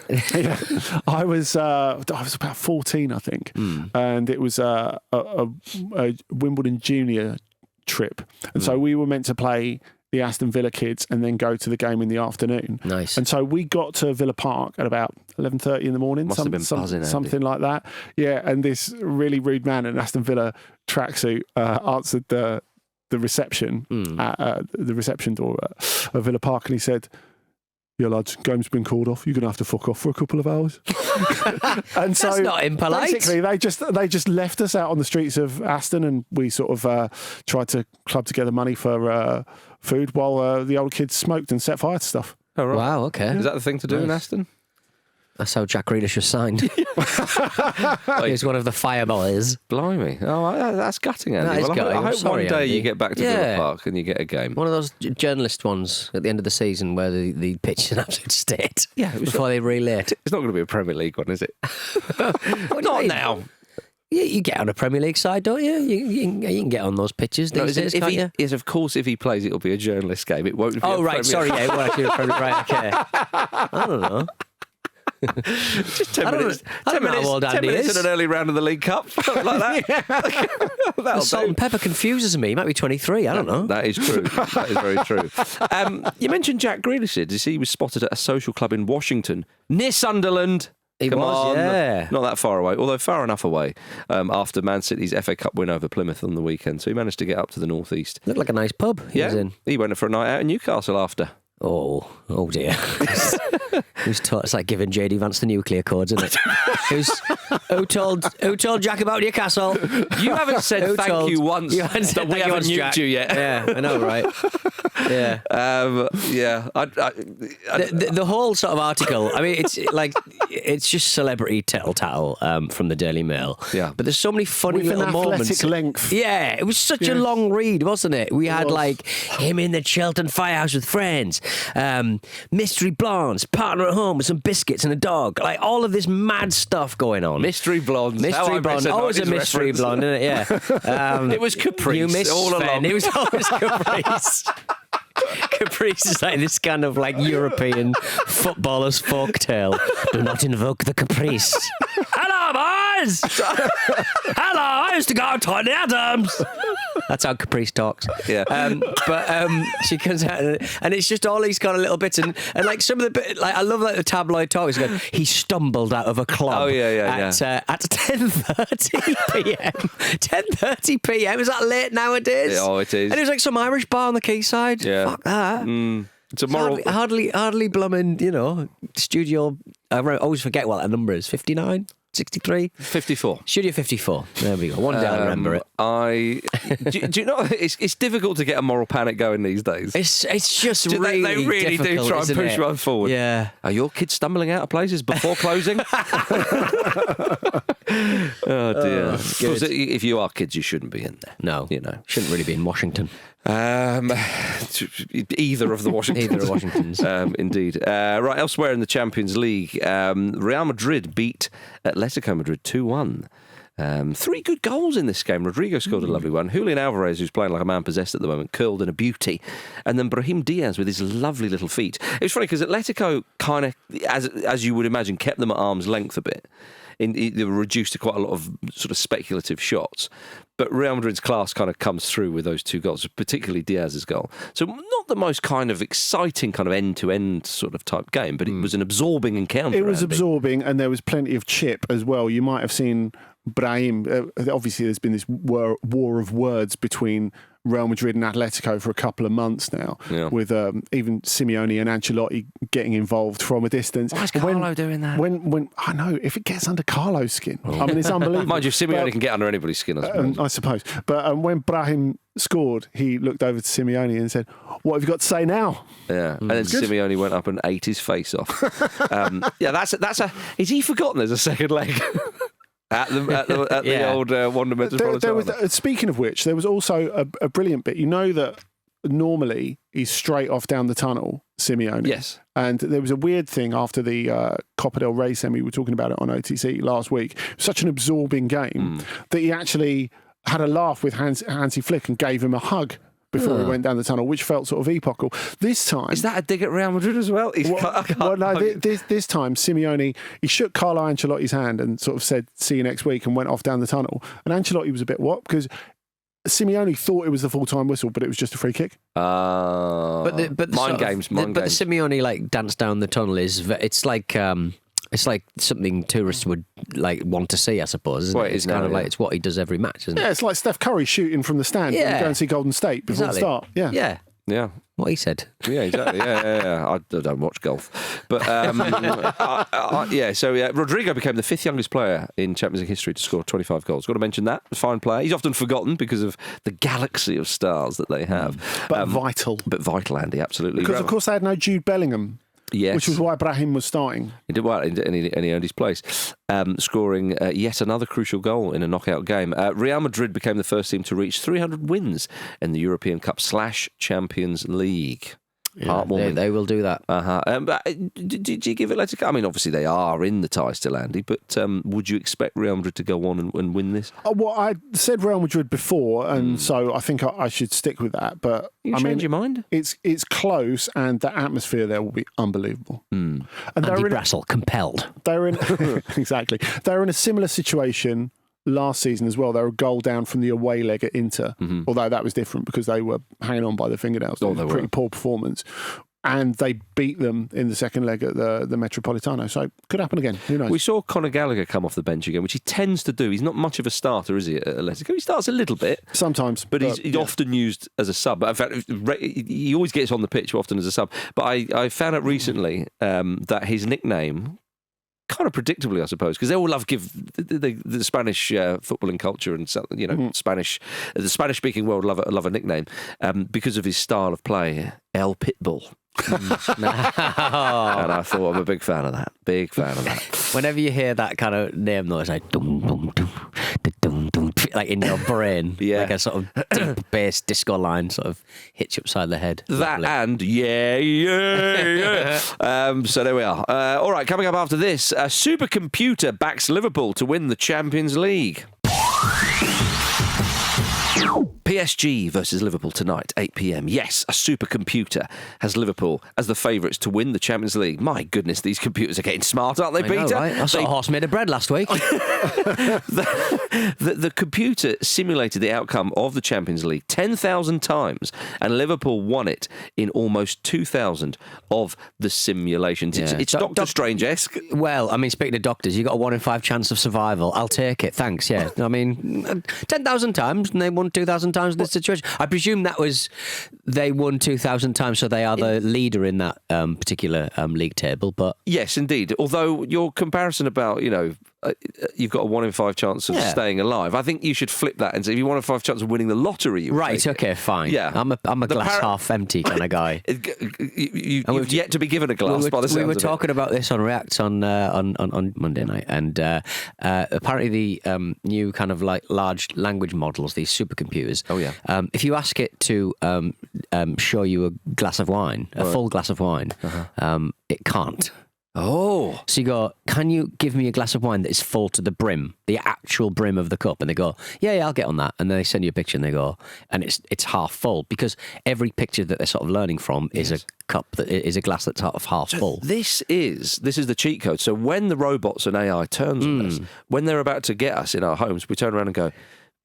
I was about 14, I think, and it was a Wimbledon Junior trip, and so we were meant to play the Aston Villa kids and then go to the game in the afternoon. Nice. And so we got to Villa Park at about 11:30 in the morning. Must have been buzzing, something like that. Yeah, and this really rude man in an Aston Villa tracksuit answered the reception at the reception door at Villa Park, and he said, "Yeah, lads, game's been called off. You're going to have to fuck off for a couple of hours." And so that's not impolite. Basically, they just left us out on the streets of Aston, and we sort of tried to club together money for food while the old kids smoked and set fire to stuff. Oh, right. Wow, okay. Is that the thing to do in Aston? That's how Jack Grealish was signed. He's one of the fireboys. Blimey. Oh, that's gutting, Andy. That is gutting. I hope sorry, one day Andy. you get back to Villa Park and you get a game. One of those journalist ones at the end of the season where the pitch is an absolute state. Yeah, before they relate. It's not going to be a Premier League one, is it? Not now. You get on a Premier League side, don't you? You can get on those pitches these days, can't you? Yes, of course, if he plays, it'll be a journalist game. It won't be Oh, right, sorry, yeah, it won't actually be a Premier League. Right, okay. I don't know. Just 10 minutes. 10 minutes in an early round of the League Cup, something like that. Salt and pepper confuses me. He might be 23. I don't know. That is true. That is very true. You mentioned Jack Grealish. Did you see he was spotted at a social club in Washington near Sunderland? He was, yeah. Not that far away, although far enough away after Man City's FA Cup win over Plymouth on the weekend. So he managed to get up to the northeast. Looked like a nice pub he was in. He went for a night out in Newcastle after. Oh dear. It's like giving JD Vance the nuclear codes, isn't it? Who told Jack about Newcastle? You haven't said thank you once that we haven't nuked you yet. Yeah, I know, right? Yeah. The whole sort of article, I mean, it's just celebrity tittle-tattle from the Daily Mail. Yeah. But there's so many funny with little an moments. athletic length. Yeah, it was such a long read, wasn't it? We had like him in the Cheltenham firehouse with friends, mystery blondes, partner at home with some biscuits and a dog, like all of this mad stuff going on. Mystery blondes. Mystery blonde. Always a mystery blonde, isn't it? Yeah. It was Caprice. You missed all along. It was always Caprice. Caprice is like this kind of like European footballer's folktale. Do not invoke the Caprice. Hello, boys! Hello, I used to go to the Adams. That's how Caprice talks. Yeah. But she comes out and it's just all these kind of little bits and like some of the bit, like I love like the tabloid talk. He stumbled out of a club. Oh yeah. At 10:30 p.m. 10:30 p.m. Is that late nowadays? Oh, it is. And it was like some Irish bar on the quayside. Yeah. Fuck that. It's a moral. Hardly blooming, studio. I always forget what that number is. 59? 63? 54. Studio 54. There we go. One day I'll remember it. Do you know, it's difficult to get a moral panic going these days. It's just really They really do try and push one forward. Yeah. Are your kids stumbling out of places before closing? Oh, dear. Because if you are kids, you shouldn't be in there. No. Shouldn't really be in Washington. Either of the Washingtons. Either of Washingtons. Indeed. Right, elsewhere in the Champions League, Real Madrid beat Atlético Madrid 2-1. 3 good goals in this game. Rodrigo scored a lovely one. Julian Alvarez, who's playing like a man possessed at the moment, curled in a beauty. And then Brahim Diaz with his lovely little feet. It was funny because Atletico kind of, as you would imagine, kept them at arm's length a bit. They were reduced to quite a lot of sort of speculative shots. But Real Madrid's class kind of comes through with those 2 goals, particularly Diaz's goal. So not the most kind of exciting kind of end-to-end sort of type game, but it was an absorbing encounter. It was absorbing, and there was plenty of chip as well. You might have seen Brahim. Obviously, there's been this war of words between Real Madrid and Atletico for a couple of months now, with even Simeone and Ancelotti getting involved from a distance. Why is Carlo doing that? When I know, if it gets under Carlo's skin, I mean, it's unbelievable. Mind you, Simeone can get under anybody's skin, I suppose. But when Brahim scored, he looked over to Simeone and said, "What have you got to say now?" Yeah, and then Simeone went up and ate his face off. That's a. Is he forgotten there's a second leg? At the old Wanda Metropolitano. Speaking of which, there was also a brilliant bit. You know that normally he's straight off down the tunnel, Simeone. Yes. And there was a weird thing after the Copa del Rey semi. We were talking about it on OTC last week. Such an absorbing game that he actually had a laugh with Hansi Flick and gave him a hug before he went down the tunnel, which felt sort of epochal. This time... Is that a dig at Real Madrid as well? This time, Simeone, he shook Carlo Ancelotti's hand and sort of said, "See you next week," and went off down the tunnel. And Ancelotti was a bit what? Because Simeone thought it was the full-time whistle, but it was just a free kick. But mind games. But the Simeone, like, dance down the tunnel it's like... It's like something tourists would like want to see, I suppose. Isn't it? It's kind of like it's what he does every match, isn't it? Yeah, it's like Steph Curry shooting from the stand when you go and see Golden State before the start. Yeah. What he said. Yeah, exactly. Yeah. I don't watch golf, but Rodrigo became the 5th youngest player in Champions League history to score 25 goals. Got to mention that. A fine player. He's often forgotten because of the galaxy of stars that they have. But vital, Andy, absolutely. Because of course they had no Jude Bellingham. Yes. Which was why Brahim was starting. He did well, and he earned his place, scoring yet another crucial goal in a knockout game. Real Madrid became the first team to reach 300 wins in the European Cup / Champions League. Yeah, they will do that. Did you give Atletico? I mean, obviously they are in the tie still, Andy, but would you expect Real Madrid to go on and win this? Well, I said Real Madrid before, and so I think I should stick with that. But change your mind? It's close, and the atmosphere there will be unbelievable. And Andy Brassel compelled. They're in exactly. They're in a similar situation last season as well. They were a goal down from the away leg at Inter, although that was different because they were hanging on by the fingernails. It was a pretty poor performance. And they beat them in the second leg at the Metropolitano. So could happen again. Who knows? We saw Conor Gallagher come off the bench again, which he tends to do. He's not much of a starter, is he, at Atletico? He starts a little bit. Sometimes. But he's often used as a sub. In fact, he always gets on the pitch often as a sub. But I found out recently that his nickname... kind of predictably, I suppose, because they all love give the Spanish footballing culture and the Spanish-speaking world love a nickname because of his style of play, El Pitbull. And I thought I'm a big fan of that. Whenever you hear that kind of name, though, it's like dum dum dum dum dum, like in your brain, like a sort of deep bass disco line, sort of hits you upside the head. That and yeah. So there we are. All right, coming up after this, a supercomputer backs Liverpool to win the Champions League. PSG versus Liverpool tonight, 8 p.m. Yes, a supercomputer has Liverpool as the favourites to win the Champions League. My goodness, these computers are getting smart, aren't they, Peter? Right? I saw a horse made of bread last week. The computer simulated the outcome of the Champions League 10,000 times, and Liverpool won it in almost 2,000 of the simulations. Yeah. It's Doctor Strange-esque. Well, I mean, speaking of doctors, you got a 1 in 5 chance of survival. I'll take it, thanks, yeah. I mean, 10,000 times, and they won 2,000 times in this situation. I presume that was they won 2,000 times, so they are the leader in that particular league table. But yes, indeed. Although your comparison about you've got a 1 in 5 chance of staying alive. I think you should flip that and say if you 1 in 5 chance of winning the lottery, right? Okay, fine. Yeah, I'm a glass half empty kind of guy. You've yet to be given a glass. We were talking about this on React on Monday night, and apparently the new kind of like large language models, these supercomputers. Oh yeah. If you ask it to show you a glass of wine, a full glass of wine, it can't. Oh. So you go, can you give me a glass of wine that is full to the brim, the actual brim of the cup? And they go, yeah, I'll get on that. And then they send you a picture and they go, and it's half full, because every picture that they're sort of learning from is a cup that is a glass that's half full. This is the cheat code. So when the robots and AI turns on us, when they're about to get us in our homes, we turn around and go,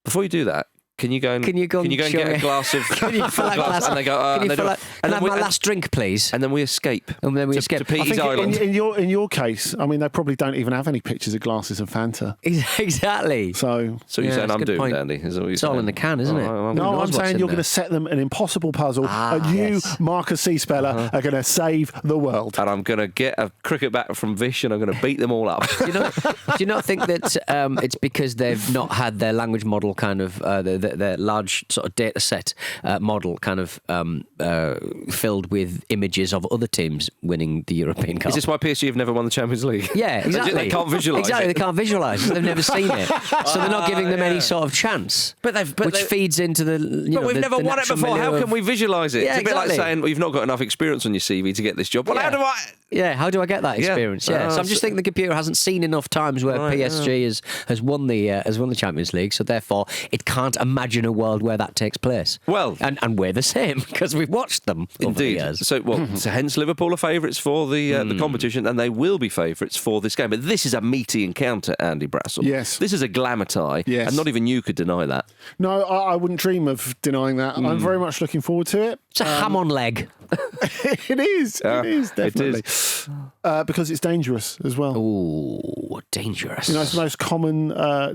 before you do that, Can you go and get a glass of? Can you fill that glass? And they go, can I have my last drink, please? And then we escape. To Petey's Island. In your case, I mean, they probably don't even have any pictures of glasses of Fanta. Exactly. So you're saying I'm doomed, Andy? It's all in the can, isn't it? No, I'm saying you're going to set them an impossible puzzle, and you, Marcus C. Speller, are going to save the world. And I'm going to get a cricket bat from Vish, and I'm going to beat them all up. Do you not think that it's because they've not had their language model kind of their large sort of data set model kind of filled with images of other teams winning the European Cup? Is this why PSG have never won the Champions League? Yeah, exactly. They can't visualise Exactly, it. they can't visualise. They've never seen it, so they're not giving them any sort of chance. Which feeds into the. But we've never won it before. How can we visualise it? Yeah, it's a bit exactly. like saying, well, you've not got enough experience on your CV to get this job. Well, how do I? Yeah, how do I get that experience? Yeah, so I'm just thinking the computer hasn't seen enough times where PSG has won the Champions League, so therefore it can't imagine a world where that takes place. Well, and we're the same because we've watched them over the indeed. years. So hence Liverpool are favourites for the competition, and they will be favourites for this game. But this is a meaty encounter, Andy Brassel. Yes, this is a glamour tie, and not even you could deny that. No, I wouldn't dream of denying that. I'm very much looking forward to it. It's a ham on leg. It is. It is definitely. It is. Because it's dangerous as well. Ooh, dangerous. It's the most common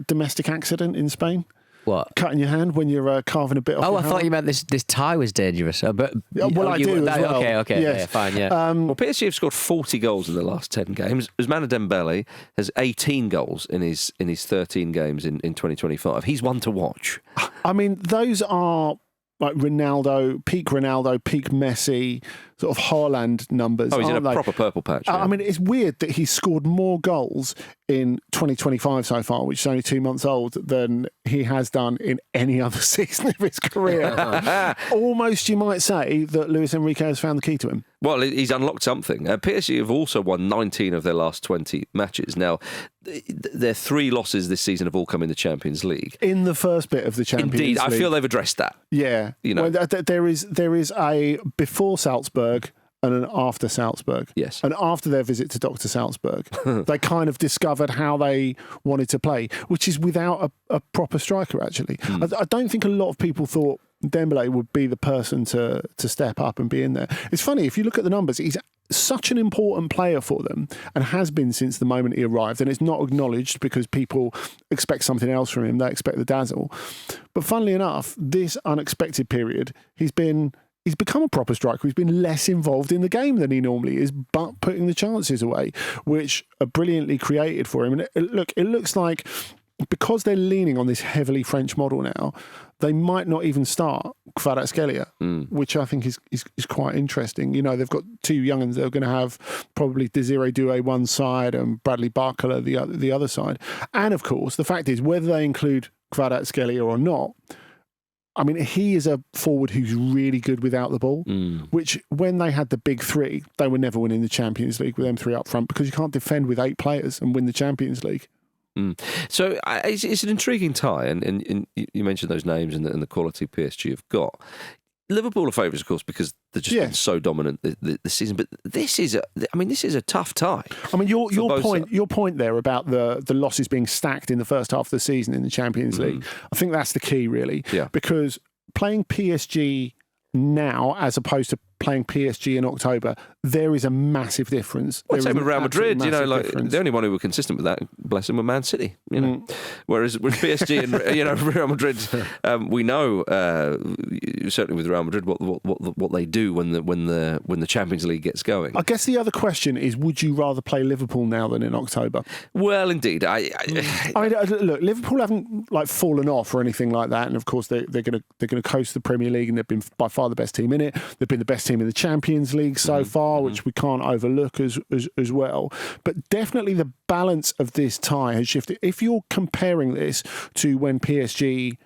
domestic accident in Spain. What? Cutting your hand when you're carving a bit off. I thought you meant this tie was dangerous. I do as well. Okay, yes. yeah, fine, yeah. Well, PSG have scored 40 goals in the last 10 games. Ousmane Dembele has 18 goals in his 13 games in 2025. He's one to watch. I mean, those are like Ronaldo, peak Messi, sort of Haaland numbers. Oh, he's in a proper purple patch. I mean, it's weird that he's scored more goals in 2025 so far, which is only 2 months old, than he has done in any other season of his career. Almost, you might say that Luis Enrique has found the key to him. Well, he's unlocked something. PSG have also won 19 of their last 20 matches. Now, their 3 losses this season have all come in the Champions League. In the first bit of the Champions League. Indeed, I League. feel they've addressed that. Yeah. Well, there is a before Salzburg and an after Salzburg. Yes. And after their visit to Dr. Salzburg, they kind of discovered how they wanted to play, which is without a proper striker, actually. I don't think a lot of people thought Dembele would be the person to step up and be in there. It's funny, if you look at the numbers, he's such an important player for them and has been since the moment he arrived, and it's not acknowledged because people expect something else from him. They expect the dazzle. But funnily enough, this unexpected period, he's become a proper striker. He's been less involved in the game than he normally is, but putting the chances away, which are brilliantly created for him. And it looks like, because they're leaning on this heavily French model now, they might not even start Kvaratskhelia, which I think is quite interesting. You know, they've got 2 young'uns. They're going to have probably Desiree Doué one side and Bradley Barcola the other side. And of course, the fact is, whether they include Kvaratskhelia or not, I mean, he is a forward who's really good without the ball, which when they had the big 3, they were never winning the Champions League with them 3 up front, because you can't defend with 8 players and win the Champions League. So it's an intriguing tie, and you mentioned those names and the quality PSG have got. Liverpool are favourites, of course, because they've just been so dominant this season. But this is a tough tie. I mean, your point there about the losses being stacked in the first half of the season in the Champions League, I think that's the key, really. Yeah. Because playing PSG now, as opposed to playing PSG in October, there is a massive difference. Well, same with Real Madrid, the only one who were consistent with that, bless them, were Man City. Whereas with PSG and Real Madrid, we know certainly with Real Madrid what they do when the Champions League gets going. I guess the other question is, would you rather play Liverpool now than in October? Well, indeed. I mean, look, Liverpool haven't fallen off or anything like that, and of course they're going to coast the Premier League, and they've been by far the best team in it. They've been the best team in the Champions League so far, which we can't overlook as well. But definitely the balance of this tie has shifted. If you're comparing this to when PSG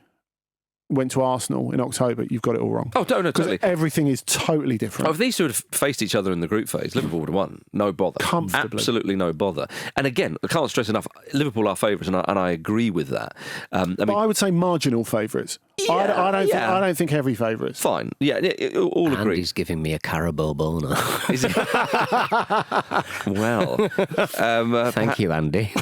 went to Arsenal in October, you've got it all wrong. Oh, no, totally. Everything is totally different. Oh, if these two had faced each other in the group phase, Liverpool would have won. No bother. Comfortably. Absolutely no bother. And again, I can't stress enough, Liverpool are favourites, and I agree with that. But I would say marginal favourites. I don't think heavy favourites. Fine. Yeah, all agree. Andy's giving me a Carabao boner. Is it? Well. Thank you, Andy.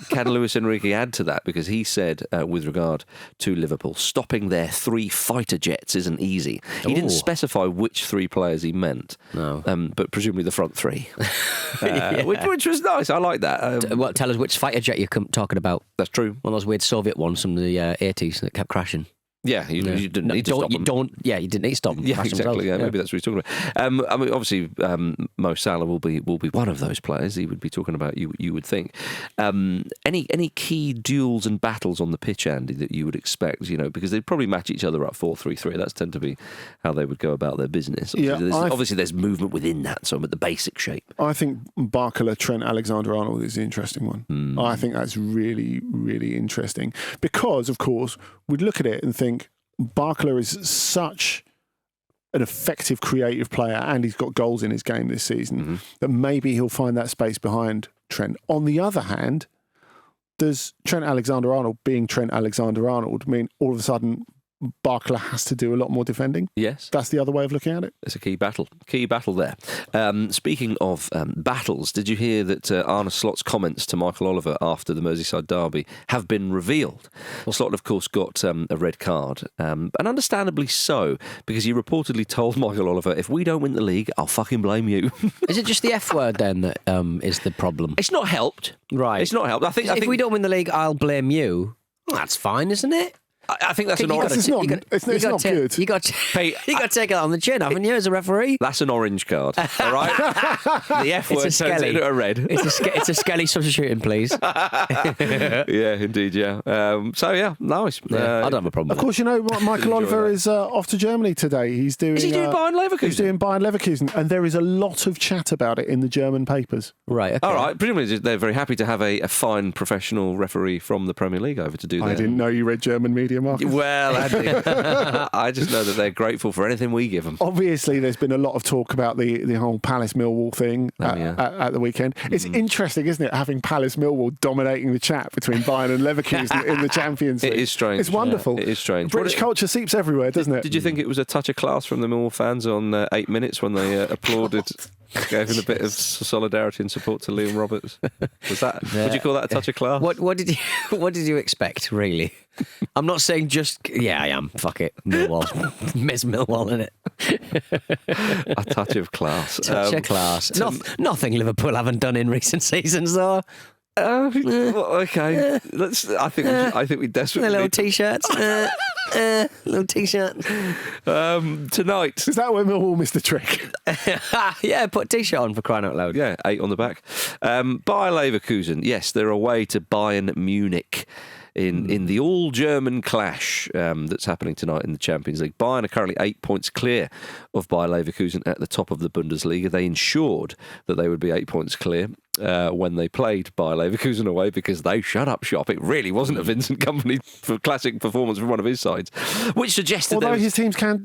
Can Luis Enrique add to that? Because he said, with regard to Liverpool, stopping their 3 fighter jets isn't easy. He didn't specify which 3 players he meant, but presumably the front 3, which was nice. I like that. Tell us which fighter jet you're talking about. That's true. One of those weird Soviet ones from the 80s that kept crashing. Yeah, you didn't need to stop them. You didn't need to stop them. Yeah, exactly. Yeah, maybe that's what he's talking about. I mean, obviously, Mo Salah will be one of those players. He would be talking about. You would think. Any key duels and battles on the pitch, Andy, that you would expect? Because they'd probably match each other up 4-3-3. That's tend to be how they would go about their business. Obviously, there's movement within that. So, but the basic shape. I think Barcola, Trent Alexander-Arnold is the interesting one. I think that's really, really interesting because, of course, we'd look at it and think Barcola is such an effective creative player and he's got goals in his game this season that maybe he'll find that space behind Trent. On the other hand, does Trent Alexander-Arnold being Trent Alexander-Arnold mean all of a sudden Barcola has to do a lot more defending? Yes. That's the other way of looking at it. It's a key battle. Key battle there. Speaking of battles, did you hear that Arne Slot's comments to Michael Oliver after the Merseyside derby have been revealed? Well, Slot, of course, got a red card, and understandably so, because he reportedly told Michael Oliver, if we don't win the league, I'll fucking blame you. Is it just the F word then that is the problem? It's not helped. Right. It's not helped. I think if we don't win the league, I'll blame you. Well, that's fine, isn't it? I think that's an orange. It's not good. You got to take it on the chin, haven't you, as a referee? That's an orange card, all right? The F word turns into a red. It's a Skelly substituting, please. Yeah, indeed, yeah. Nice. Yeah, I don't have a problem. Of course, Michael Oliver is off to Germany today. Is he doing Bayern Leverkusen? He's doing Bayern Leverkusen, and there is a lot of chat about it in the German papers. Right. Okay. All right. Presumably, they're very happy to have a fine professional referee from the Premier League over to do that. I didn't know you read German media, Marcus. Well, Andy, I just know that they're grateful for anything we give them. Obviously, there's been a lot of talk about the whole Palace Millwall thing at the weekend. It's interesting, isn't it, having Palace Millwall dominating the chat between Bayern and Leverkusen in the Champions League. It is strange. It's wonderful. Yeah, it is strange. British culture seeps everywhere, doesn't it? Did you think it was a touch of class from the Millwall fans on 8 minutes when they applauded? Gave him a bit of solidarity and support to Liam Roberts. Was that? Would you call that a touch of class? What did you expect? Really? I'm not saying just. Yeah, I am. Fuck it, Millwall. Miss Millwall in it. A touch of class. Touch of class. Nothing Liverpool haven't done in recent seasons, though. Okay. I think we desperately little need t-shirts. Little t-shirt. Tonight. Is that where Millwall missed the trick? Yeah, put a t-shirt on for crying out loud. Yeah, 8 on the back. Bayer Leverkusen. Yes, they're away to Bayern Munich. In the all-German clash that's happening tonight in the Champions League. Bayern are currently 8 points clear of Bayer Leverkusen at the top of the Bundesliga. They ensured that they would be 8 points clear when they played Bayer Leverkusen away because they shut up shop. It really wasn't a Vincent Kompany for classic performance from one of his sides, which suggested although his team can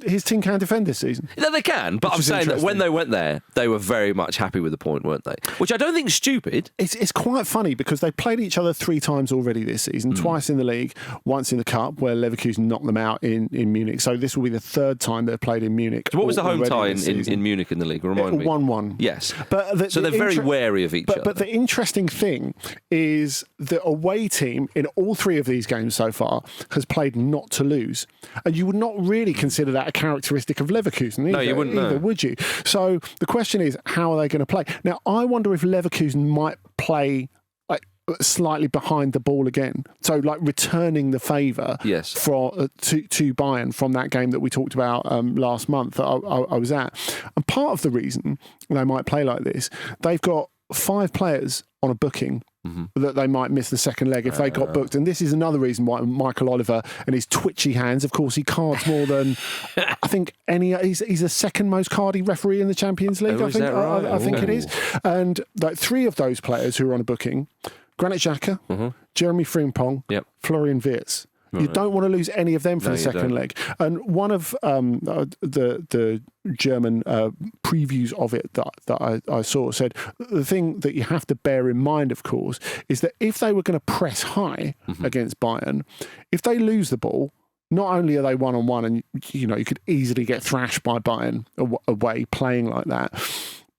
defend this season. No, they can, but I'm saying that when they went there, they were very much happy with the point, weren't they? Which I don't think is stupid. It's quite funny because they played each other 3 times already this season, twice in the league, once in the Cup, where Leverkusen knocked them out in Munich. So this will be the 3rd time they've played in Munich. So what was the home tie in Munich in the league? Remind me. 1-1. Yes. But so they're very wary of each other. But the interesting thing is the away team in all 3 of these games so far has played not to lose. And you would not really consider that a characteristic of Leverkusen either. No, you wouldn't either, would you? So the question is, how are they going to play? Now, I wonder if Leverkusen might play slightly behind the ball again, so returning the favour to Bayern from that game that we talked about last month that I was at. And part of the reason they might play like this, they've got 5 players on a booking that they might miss the second leg if they got booked. And this is another reason why Michael Oliver and his twitchy hands, of course, he cards more than I think he's the second most cardy referee in the Champions League. I think it is. And 3 of those players who are on a booking, Granit Xhaka, Jeremy Frimpong, Florian Wirtz. You don't want to lose any of them for the second leg. And one of the German previews of it that I saw said the thing that you have to bear in mind, of course, is that if they were going to press high against Bayern, if they lose the ball, not only are they 1-on-1 and you could easily get thrashed by Bayern away playing like that,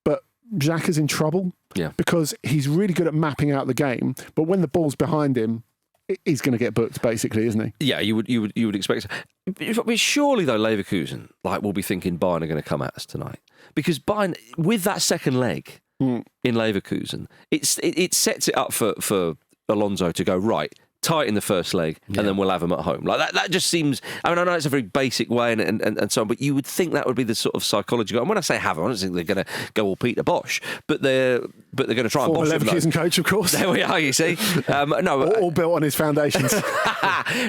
but Xhaka's in trouble because he's really good at mapping out the game, but when the ball's behind him, he's going to get booked, basically, isn't he? Yeah, you would expect. But surely, though, Leverkusen will be thinking Bayern are going to come at us tonight, because Bayern, with that second leg in Leverkusen, it sets it up for Alonso to go right. Tight in the first leg, and then we'll have them at home. Like that just seems. I mean, I know it's a very basic way, and so on, but you would think that would be the sort of psychology. And when I say have, I don't think they're going to go all Peter Bosch, but they're going to try and boss him. Leverkusen coach, of course. There we are. You see, no, all built on his foundations.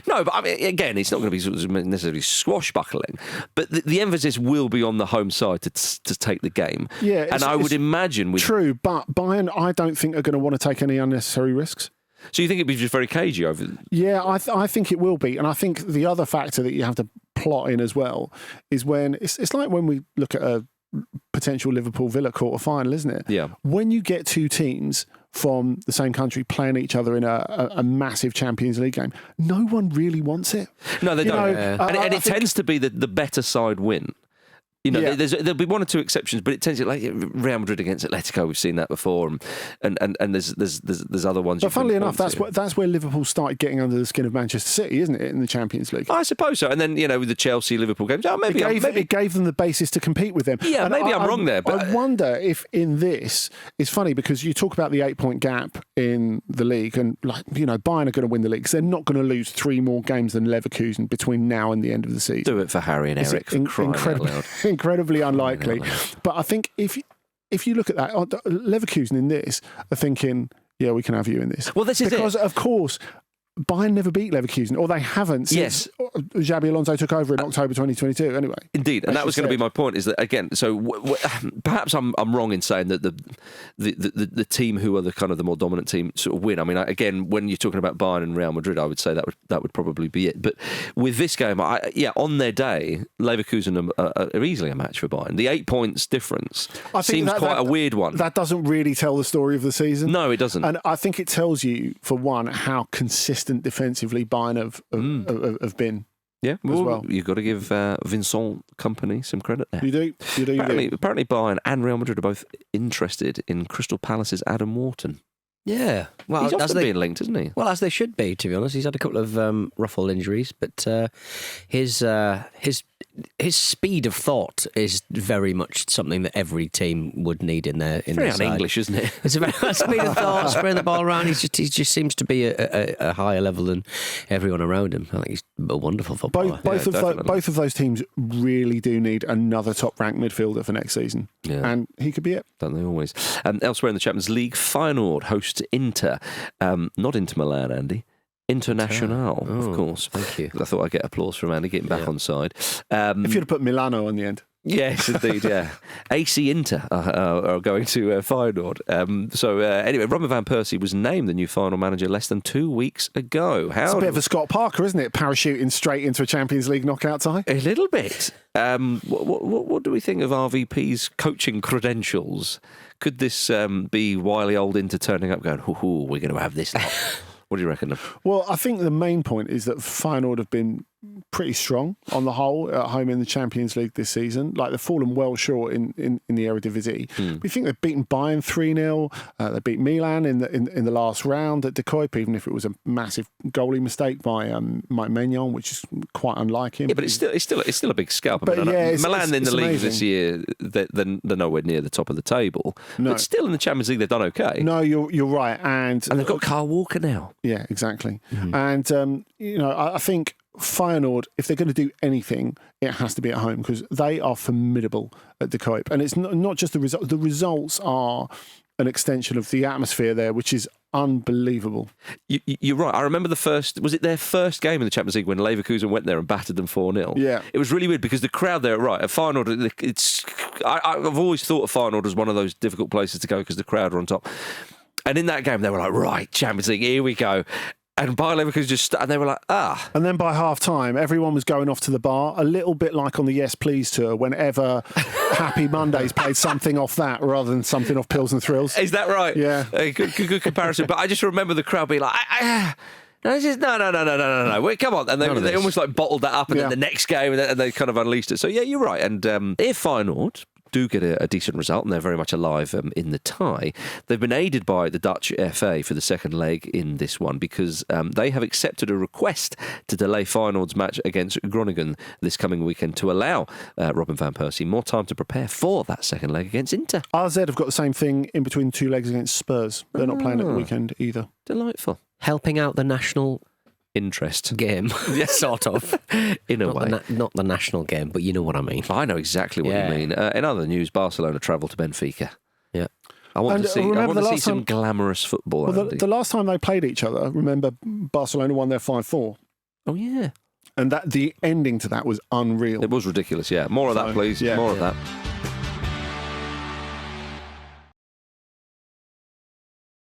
No, but I mean, again, it's not going to be sort of necessarily swashbuckling, but the emphasis will be on the home side to take the game. Yeah, and I would imagine true, but Bayern, I don't think are going to want to take any unnecessary risks. So you think it'd be just very cagey over? Yeah, I think it will be, and I think the other factor that you have to plot in as well is when it's like when we look at a potential Liverpool Villa quarter final, isn't it? Yeah. When you get two teams from the same country playing each other in a massive Champions League game, no one really wants it. No, they don't. And it tends to be the better side win. There'll be one or two exceptions, but it tends to like Real Madrid against Atlético. We've seen that before, and there's other ones. But funnily enough, that's where Liverpool started getting under the skin of Manchester City, isn't it, in the Champions League? I suppose so. And then with the Chelsea Liverpool games, it gave them the basis to compete with them. Yeah, and maybe I'm wrong there, but I wonder if in this it's funny because you talk about the 8-point gap in the league, and Bayern are going to win the league because they're not going to lose 3 more games than Leverkusen between now and the end of the season. Do it for Harry and Eric. Incredibly unlikely. But I think if you look at that, Leverkusen in this are thinking, yeah, we can have you in this. Well, this is because, of course, Bayern never beat Leverkusen, or they haven't since Xabi Alonso took over in October 2022. Anyway, indeed, and that was going to be my point. Is that again? So perhaps I'm wrong in saying that the team who are the kind of the more dominant team sort of win. I mean, again, when you're talking about Bayern and Real Madrid, I would say that would probably be it. But with this game, on their day, Leverkusen are easily a match for Bayern. The 8 points difference seems quite a weird one. That doesn't really tell the story of the season. No, it doesn't. And I think it tells you, for one, how consistent defensively Bayern have been. Yeah, well, you've got to give Vincent Kompany some credit there. You do. Apparently Bayern and Real Madrid are both interested in Crystal Palace's Adam Wharton. Yeah, well, he's often being linked, isn't he? Well, as they should be, to be honest. He's had a couple of ruffle injuries, but his speed of thought is very much something that every team would need in their very un-English, isn't it? It's a very speed of thought, spraying the ball around. He just seems to be a higher level than everyone around him. I think he's a wonderful footballer. Both of those teams really do need another top-ranked midfielder for next season, and he could be it. Don't they always? Elsewhere in the Champions League, Feyenoord host Inter, not Inter Milan, Andy. International, of course. Thank you. I thought I'd get applause from Andy getting back on side. If you'd have put Milano on the end. Yes, indeed, yeah. AC Inter are going to Feyenoord. Anyway, Robin van Persie was named the new Feyenoord manager less than 2 weeks ago. It's a bit of a Scott Parker, isn't it? Parachuting straight into a Champions League knockout tie. A little bit. What do we think of RVP's coaching credentials? Could this be wily old Inter turning up going, we're going to have this lot? What do you reckon? Well, I think the main point is that Feyenoord have been pretty strong on the whole at home in the Champions League this season. Like, they've fallen well short in the Eredivisie. We think they've beaten Bayern 3-0. They beat Milan in the last round at De Kuip, even if it was a massive goalie mistake by Mike Maignan, which is quite unlike him. Yeah, but it's still a big scalp. But Milan in the league amazing. this year, they're nowhere near the top of the table. No. But still in the Champions League, they've done okay. No, you're right, and they've got Kyle Walker now. Yeah, exactly. And I think Feyenoord, if they're going to do anything, it has to be at home because they are formidable at De Kuip. And it's not just the result. The results are an extension of the atmosphere there, which is unbelievable. You're right. I remember was it their first game in the Champions League when Leverkusen went there and battered them 4-0? Yeah. It was really weird because the crowd there, right, at Feyenoord, I've always thought of Feyenoord as one of those difficult places to go because the crowd are on top. And in that game, they were like, right, Champions League, here we go. And Bayer Leverkusen and they were like, And then by half time, everyone was going off to the bar, a little bit like on the Yes Please tour, whenever Happy Mondays played something off that rather than something off Pills and Thrills. Is that right? Yeah. Good comparison. But I just remember the crowd being like, no. Wait, come on. And they almost like bottled that up and then the next game and they kind of unleashed it. So, yeah, you're right. And if Feyenoord do get a decent result and they're very much alive in the tie, they've been aided by the Dutch FA for the second leg in this one because they have accepted a request to delay Feyenoord's match against Groningen this coming weekend to allow Robin van Persie more time to prepare for that second leg against Inter. RZ have got the same thing in between 2 legs against Spurs. They're not playing at the weekend either. Delightful. Helping out the national interest game, sort of. In a way. Not the national game, but you know what I mean. I know exactly what you mean. In other news, Barcelona travel to Benfica. Yeah. I want to see some glamorous football. Well, the last time they played each other, remember, Barcelona won their 5-4. Oh, yeah. And the ending to that was unreal. It was ridiculous, yeah. More of that, please. Yeah. More of that.